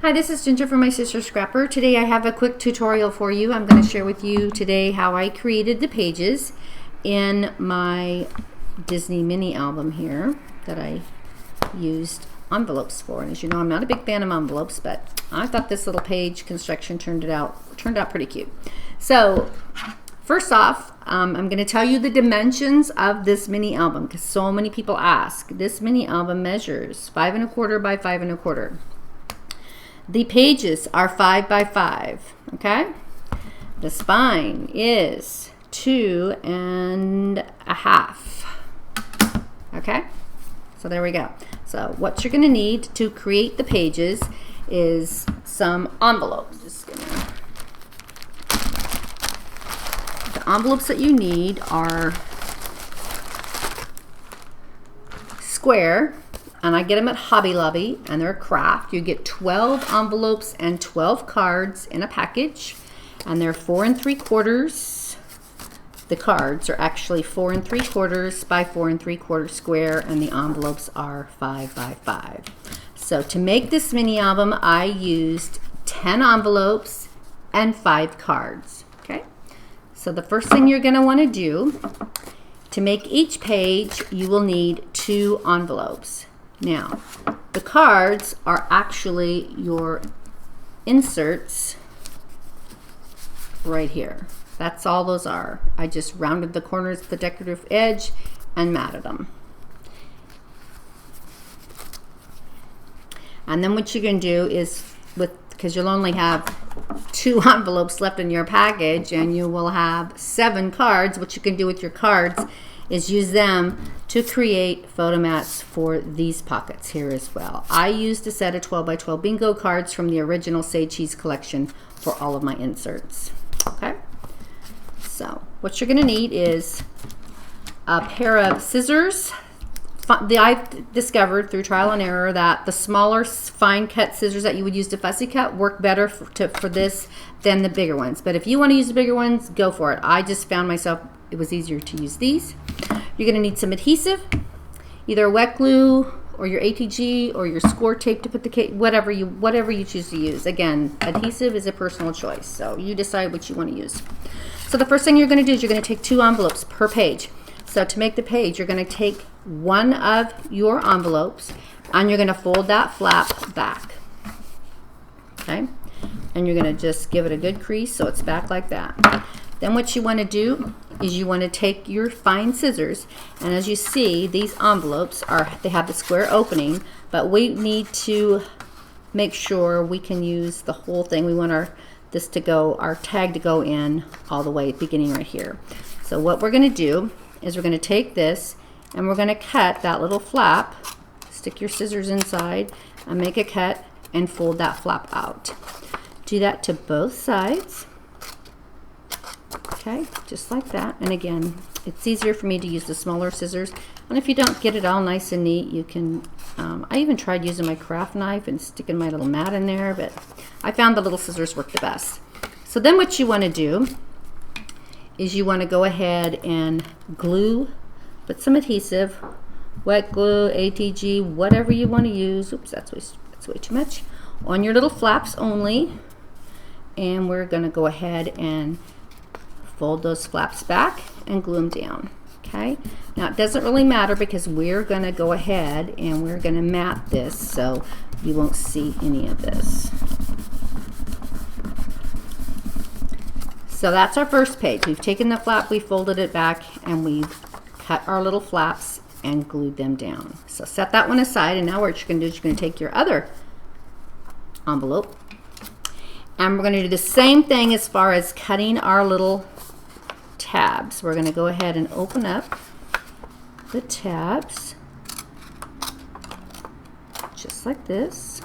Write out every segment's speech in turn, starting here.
Hi, this is Ginger from My Sister Scrapper. Today I have a quick tutorial for you. I'm going to share with you today how I created the pages in my Disney mini album here that I used envelopes for. And as you know, I'm not a big fan of envelopes, but I thought this little page construction turned out pretty cute. So first off, I'm going to tell you the dimensions of this mini album because so many people ask. This mini album measures 5 1/4 by 5 1/4. The pages are 5 by 5, okay? The spine is 2 1/2, okay? So there we go. So what you're gonna need to create the pages is some envelopes. The envelopes that you need are square, and I get them at Hobby Lobby, and they're a craft. You get 12 envelopes and 12 cards in a package, and they're 4 3/4. The cards are actually 4 3/4 by 4 3/4 square, and the envelopes are 5 by 5. So to make this mini album, I used 10 envelopes and 5 cards, okay? So the first thing you're gonna wanna do, to make each page, you will need 2 envelopes. Now, the cards are actually your inserts right here. That's all those are. I just rounded the corners of the decorative edge and matted them. And then what you're going to do is, because you'll only have 2 envelopes left in your package and you will have 7 cards, what you can do with your cards is use them to create photo mats for these pockets here as well. I used a set of 12 by 12 bingo cards from the original Say Cheese collection for all of my inserts. Okay, so what you're going to need is a pair of scissors. I've discovered through trial and error that the smaller fine cut scissors that you would use to fussy cut work better for this than the bigger ones. But if you want to use the bigger ones, go for it. I just found myself it was easier to use these. You're going to need some adhesive, either wet glue or your ATG or your score tape to put the whatever you choose to use. Again, adhesive is a personal choice, so you decide what you want to use. So the first thing you're going to do is you're going to take 2 envelopes per page. So to make the page, you're going to take one of your envelopes and you're going to fold that flap back. Okay? And you're going to just give it a good crease so it's back like that. Then what you want to do is you want to take your fine scissors, and as you see, these envelopes they have the square opening, but we need to make sure we can use the whole thing. We want our tag to go in all the way, beginning right here. So what we're going to do is we're going to take this and we're going to cut that little flap, stick your scissors inside and make a cut and fold that flap out. Do that to both sides. Okay, just like that. And again, it's easier for me to use the smaller scissors. And if you don't get it all nice and neat, you can, I even tried using my craft knife and sticking my little mat in there, but I found the little scissors work the best. So then what you want to do is you want to go ahead and glue, put some adhesive, wet glue, ATG, whatever you want to use. Oops, that's way too much. On your little flaps only. And we're going to go ahead and fold those flaps back and glue them down. Okay, now it doesn't really matter because we're going to go ahead and we're going to mat this so you won't see any of this. So that's our first page. We've taken the flap, we folded it back, and we've cut our little flaps and glued them down. So set that one aside, and now what you're going to do is you're going to take your other envelope and we're going to do the same thing as far as cutting our little tabs. We're going to go ahead and open up the tabs just like this.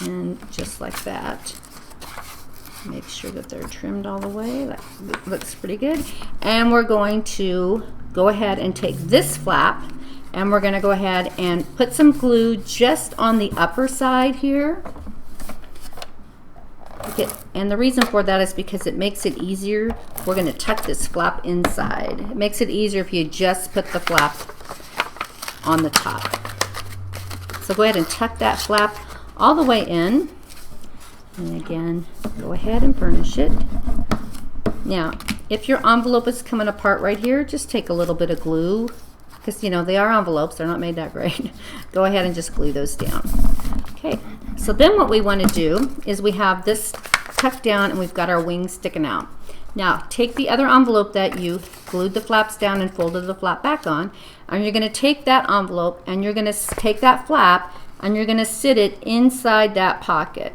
And just like that. Make sure that they're trimmed all the way. That looks pretty good. And we're going to go ahead and take this flap and we're going to go ahead and put some glue just on the upper side here. Okay, and the reason for that is because it makes it easier. We're going to tuck this flap inside. It makes it easier if you just put the flap on the top. So go ahead and tuck that flap all the way in. And again, go ahead and burnish it. Now, if your envelope is coming apart right here, just take a little bit of glue, because you know they are envelopes, they're not made that great. Go ahead and just glue those down. Okay, so then what we want to do is we have this tucked down and we've got our wings sticking out. Now, take the other envelope that you glued the flaps down and folded the flap back on, and you're going to take that envelope and you're going to take that flap and you're going to sit it inside that pocket.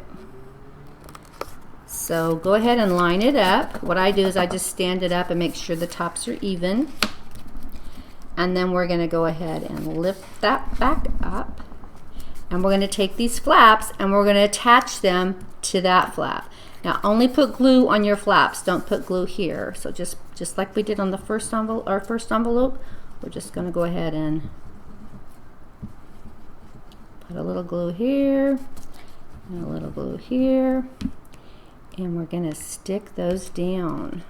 So go ahead and line it up. What I do is I just stand it up and make sure the tops are even. And then we're going to go ahead and lift that back up. And we're going to take these flaps and we're going to attach them to that flap. Now only put glue on your flaps. Don't put glue here. So just like we did on the first envelope, we're just going to go ahead and put a little glue here and a little glue here. And we're going to stick those down.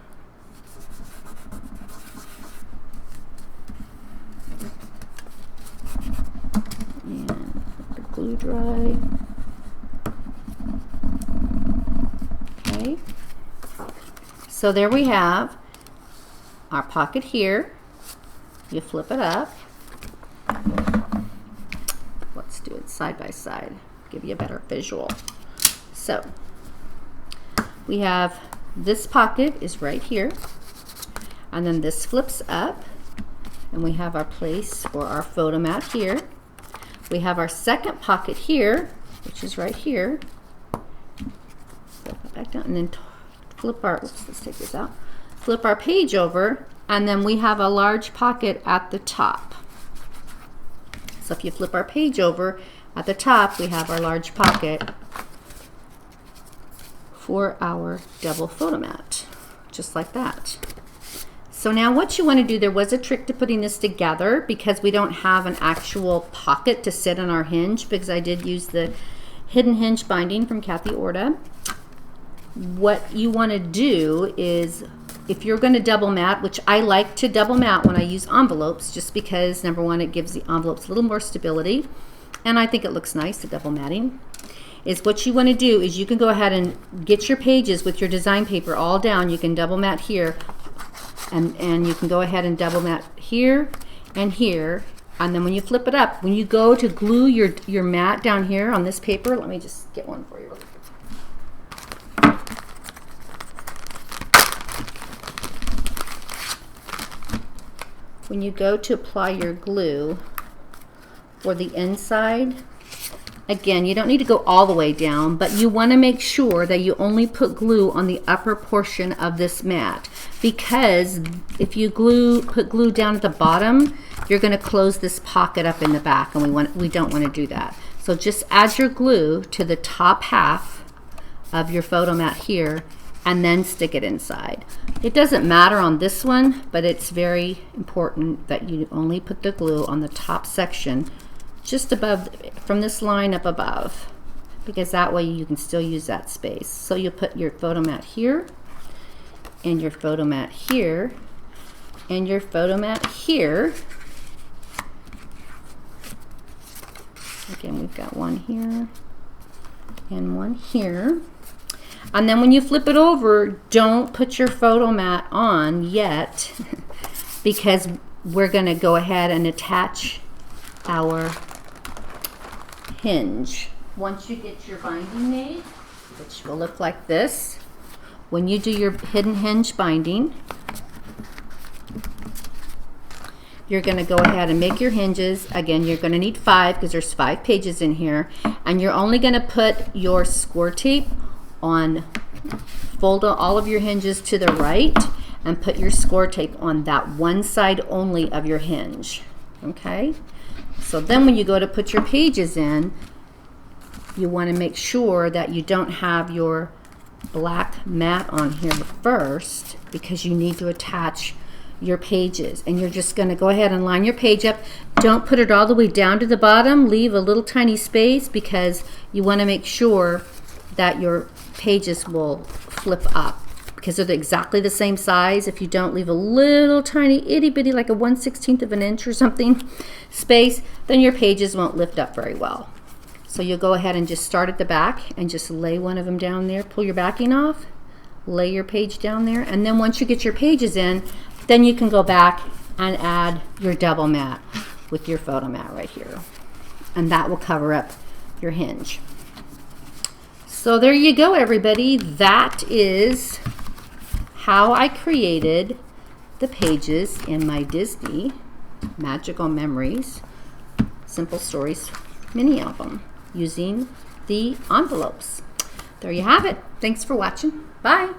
And let the glue dry. Okay. So there we have our pocket here. You flip it up. Let's do it side by side, give you a better visual. So we have this pocket is right here, and then this flips up, and we have our place for our photo mat here. We have our second pocket here, which is right here. Flip it back down, and then flip our, let's take this out. Flip our page over, and then we have a large pocket at the top. So if you flip our page over, at the top we have our large pocket for our double photo mat, just like that. So now what you want to do, there was a trick to putting this together because we don't have an actual pocket to sit on our hinge, because I did use the hidden hinge binding from Kathy Orta. What you want to do is, if you're going to double mat, which I like to double mat when I use envelopes, just because number one, it gives the envelopes a little more stability, and I think it looks nice, the double matting. Is what you want to do is you can go ahead and get your pages with your design paper all down. You can double mat here, and you can go ahead and double mat here and here, and then when you flip it up, when you go to glue your mat down here on this paper, let me just get one for you. When you go to apply your glue for the inside, again, you don't need to go all the way down, but you want to make sure that you only put glue on the upper portion of this mat, because if you put glue down at the bottom, you're going to close this pocket up in the back, and we don't want to do that. So just add your glue to the top half of your photo mat here, and then stick it inside. It doesn't matter on this one, but it's very important that you only put the glue on the top section, just above, from this line up above, because that way you can still use that space. So you put your photo mat here, and your photo mat here, and your photo mat here. Again, we've got one here and one here. And then when you flip it over, don't put your photo mat on yet, because we're going to go ahead and attach our hinge. Once you get your binding made, which will look like this, when you do your hidden hinge binding, you're going to go ahead and make your hinges. Again, you're going to need 5 because there's 5 pages in here, and you're only going to put your score tape on, fold all of your hinges to the right, and put your score tape on that one side only of your hinge. Okay, so then when you go to put your pages in, you want to make sure that you don't have your black mat on here first, because you need to attach your pages. And you're just going to go ahead and line your page up. Don't put it all the way down to the bottom. Leave a little tiny space, because you want to make sure that your pages will flip up. because they're exactly the same size. If you don't leave a little tiny itty bitty, like a 1/16 of an inch or something space, then your pages won't lift up very well. So you'll go ahead and just start at the back and just lay one of them down there. Pull your backing off, lay your page down there, and then once you get your pages in, then you can go back and add your double mat with your photo mat right here. And that will cover up your hinge. So there you go, everybody. That is how I created the pages in my Disney Magical Memories Simple Stories mini album using the envelopes. There you have it. Thanks for watching. Bye.